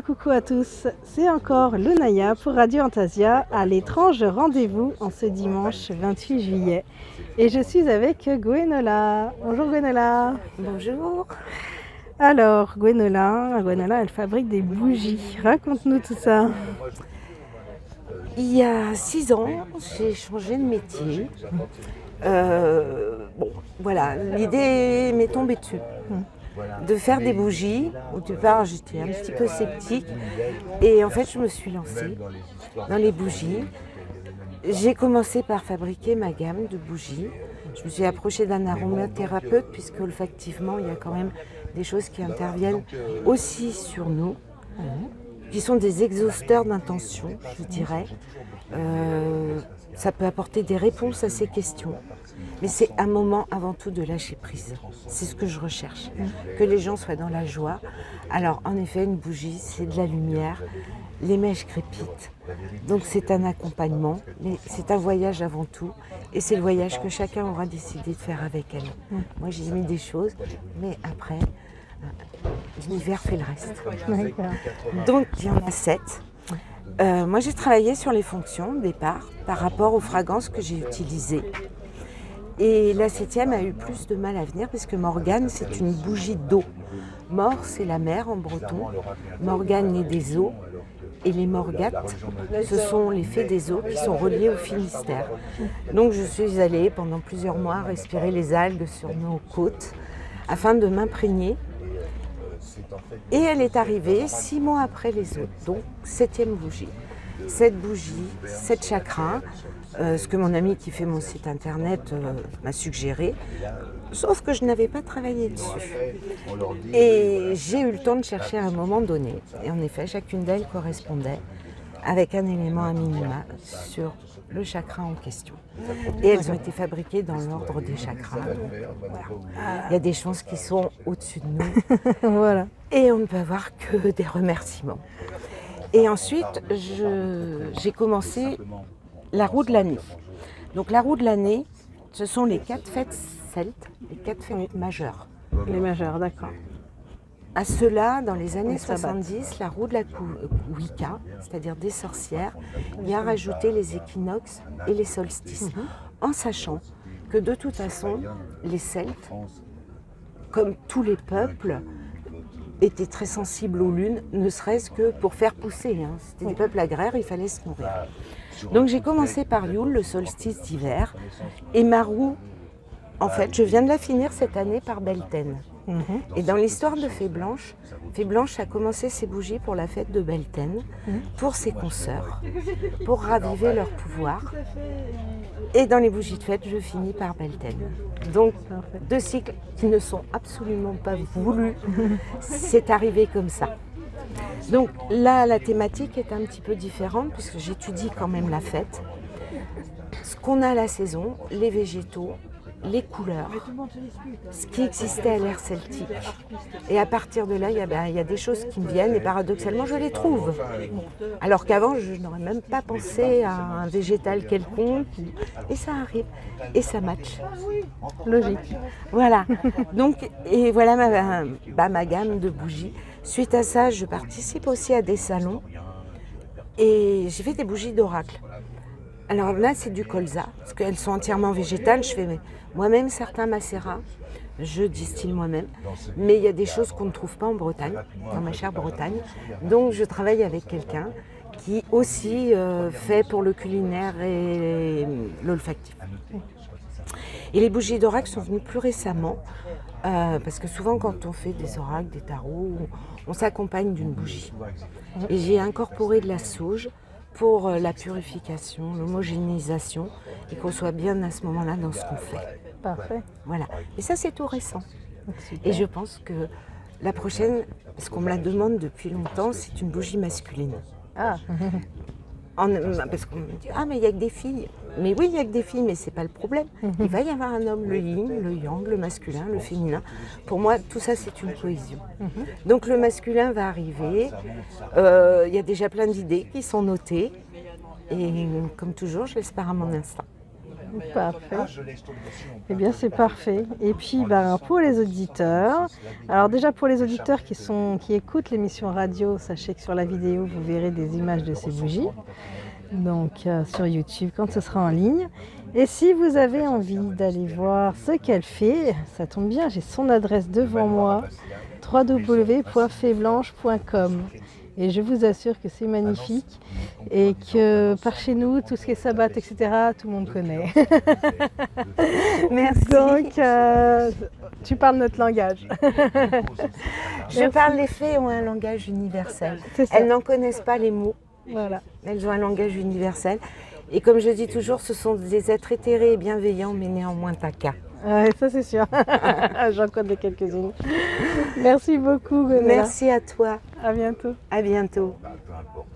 coucou à tous, c'est encore Lunaya pour Radio Antasia à l'étrange rendez-vous en ce dimanche 28 juillet. Et je suis avec Gwenola. Bonjour Gwenola. Bonjour. Alors Gwenola, elle fabrique des bougies. Raconte-nous tout ça. Il y a 6 ans, j'ai changé de métier. L'idée m'est tombée dessus. De faire des bougies. Au départ, j'étais un petit peu sceptique. Et en fait, je me suis lancée dans les bougies. J'ai commencé par fabriquer ma gamme de bougies. Je me suis approchée d'un aromathérapeute puisque olfactivement, il y a quand même des choses qui interviennent aussi sur nous, qui sont des exhausteurs d'intention, je dirais. Ça peut apporter des réponses à ces questions. Mais c'est un moment avant tout de lâcher prise. C'est ce que je recherche. Que les gens soient dans la joie. Alors en effet, une bougie, c'est de la lumière. Les mèches crépitent. Donc c'est un accompagnement, mais c'est un voyage avant tout. Et c'est le voyage que chacun aura décidé de faire avec elle. Moi j'ai mis des choses, mais après, l'univers fait le reste. Donc il y en a 7. Moi j'ai travaillé sur les fonctions au départ par rapport aux fragrances que j'ai utilisées. Et la 7e a eu plus de mal à venir parce que Morgane, c'est une bougie d'eau. Mor, c'est la mer en breton. Morgane naît des eaux. Et les morgates, ce sont les fées des eaux qui sont reliées au Finistère. Donc je suis allée pendant plusieurs mois respirer les algues sur nos côtes afin de m'imprégner. Et elle est arrivée 6 mois après les autres, donc 7e bougie. 7 bougies, 7 chakras, ce que mon ami qui fait mon site internet m'a suggéré, sauf que je n'avais pas travaillé dessus. Et j'ai eu le temps de chercher à un moment donné. Et en effet, chacune d'elles correspondait avec un élément à minima sur le chakra en question. Et elles ont été fabriquées dans l'ordre des chakras. Donc, voilà. Il y a des chances qui sont au-dessus de nous. Voilà. Et on ne peut avoir que des remerciements. Et ensuite, j'ai commencé la roue de l'année. Donc la roue de l'année, ce sont les 4 fêtes celtes, les 4 fêtes majeures. Les majeures, d'accord. À cela, dans les années 70, la roue de la Wicca, c'est-à-dire des sorcières, y a rajouté les équinoxes et les solstices, en sachant que de toute façon, les Celtes, comme tous les peuples, étaient très sensibles aux lunes, ne serait-ce que pour faire pousser. C'était des peuples agraires, il fallait se nourrir. Donc j'ai commencé par Yule, le solstice d'hiver, et ma roue, en fait, je viens de la finir cette année par Beltane. Et dans l'histoire de Fée Blanche a commencé ses bougies pour la fête de Beltane, pour ses consoeurs, pour raviver leur pouvoir. Et dans les bougies de fête, je finis par Beltane. Donc, 2 cycles qui ne sont absolument pas voulus, c'est arrivé comme ça. Donc là, la thématique est un petit peu différente puisque j'étudie quand même la fête. Ce qu'on a à la saison, les végétaux, les couleurs, ce qui existait à l'ère celtique. Et à partir de là, il y a des choses qui me viennent et paradoxalement, je les trouve. Alors qu'avant, je n'aurais même pas pensé à un végétal quelconque. Et ça arrive. Et ça match. Logique. Voilà. Donc, et voilà ma gamme de bougies. Suite à ça, je participe aussi à des salons. Et j'ai fait des bougies d'oracle. Alors là, c'est du colza, parce qu'elles sont entièrement végétales. Je fais moi-même certains macérats, je distille moi-même. Mais il y a des choses qu'on ne trouve pas en Bretagne, dans ma chère Bretagne. Donc je travaille avec quelqu'un qui aussi fait pour le culinaire et l'olfactif. Et les bougies d'oracle sont venues plus récemment, parce que souvent quand on fait des oracles, des tarots, on s'accompagne d'une bougie. Et j'ai incorporé de la sauge pour la purification, l'homogénéisation, et qu'on soit bien à ce moment-là dans ce qu'on fait. Parfait. Voilà. Et ça, c'est tout récent. Super. Et je pense que la prochaine, parce qu'on me la demande depuis longtemps, c'est une bougie masculine. Ah, Parce qu'on me dit, mais il n'y a que des filles. Mais oui, il n'y a que des filles, mais ce n'est pas le problème. Il va y avoir un homme, le yin, le yang, le masculin, le féminin. Pour moi, tout ça, c'est une cohésion. Donc le masculin va arriver. Il y a déjà plein d'idées qui sont notées. Et comme toujours, je laisse part à mon instinct. Parfait. Eh bien, c'est parfait. Et puis, pour les auditeurs, alors déjà pour les auditeurs qui écoutent l'émission radio, sachez que sur la vidéo, vous verrez des images de ces bougies. Donc, sur YouTube, quand ce sera en ligne. Et si vous avez envie d'aller voir ce qu'elle fait, ça tombe bien, j'ai son adresse devant moi, www.feeblanche.com. Et je vous assure que c'est magnifique et que par chez nous, tout ce qui est sabbat, etc., tout le monde connaît. Merci. Donc, tu parles notre langage. Je parle, les fées ont un langage universel. C'est ça. Elles n'en connaissent pas les mots. Voilà. Elles ont un langage universel. Et comme je dis toujours, ce sont des êtres éthérés et bienveillants, mais néanmoins taquins. Ouais, ça c'est sûr. J'en connais quelques-unes. Merci beaucoup, Gwenola. Merci à toi. À bientôt. À bientôt. Peu importe.